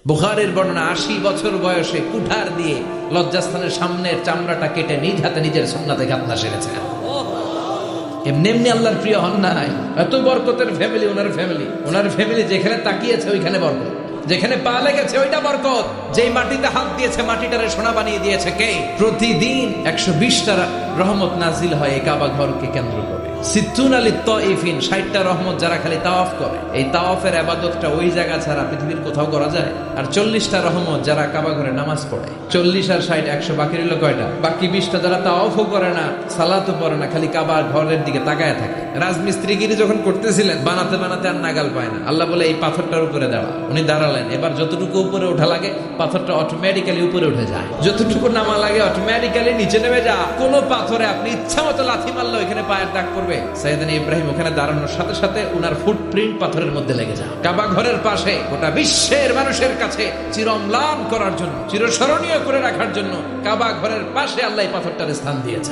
বুখারীর বর্ণনা ৮০ বছর বয়সে কুঠার দিয়ে লজ্জাস্থানের সামনের চামড়াটা কেটে নিজ হাতে নিজের সুন্নাতে খাতনা সেরেছেন। এমনি এমনি আল্লাহর প্রিয় হন নাই। এত বরকতের ফ্যামিলি ওনার ফ্যামিলি যেখানে তাকিয়েছে ওইখানে বরকত, যেখানে পা লেগেছে ওইটা বরকত। যেই মাটিতে হাত দিয়েছে মাটিটারে সোনা বানিয়ে দিয়েছে কে? প্রতিদিন ১২০টা রহমত নাজিল হয় এই কাবা ঘরকে কেন্দ্র করে। সিত্তুন আলী তাইফিন, ৬০টা রহমত যারা খালি তাওয়াফ করে। এই তাওয়াফের ইবাদতটা ওই জায়গা ছাড়া পৃথিবীর কোথাও করা যায়? আর ৪০টা রহমত যারা কাবা ঘরে নামাজ পড়ে। ৪০ আর ৬০ ১০০, বাকি রইল কয়টা? বাকি ২০টা যারা তাওয়াফও করে না, সালাতও পড়ে না, খালি কাবা ঘরের দিকে তাকায় থাকে। রাজমিস্ত্রিগিরি যখন করতেছিলেন বানাতে বানাতে আর নাগাল পায় না, আল্লাহ বলে এই পাথরটার উপরে দাঁড়া। উনি দাঁড়ালেন। এবার যতটুকু উপরে ওঠা লাগে পাথরটা অটোমেটিক্যালি উপরে উঠে যায়, যতটুকু নামা লাগে অটোমেটিক্যালি নিচে নেমে যায়। কোন পাথরে আপনি ইচ্ছা মতো লাথি মারলে ওইখানে পায়ের দাগ পড়বে। সাইয়েদনা ইব্রাহিম ওখানে দাঁড়ানোর সাথে সাথে উনার ফুটপ্রিন্ট পাথরের মধ্যে লেগে যায়। কাবা ঘরের পাশে গোটা বিশ্বের মানুষের কাছে চিরম্লান করার জন্য, চিরস্মরণীয় করে রাখার জন্য কাবা ঘরের পাশে আল্লাহ এই পাথরটার স্থান দিয়েছেন।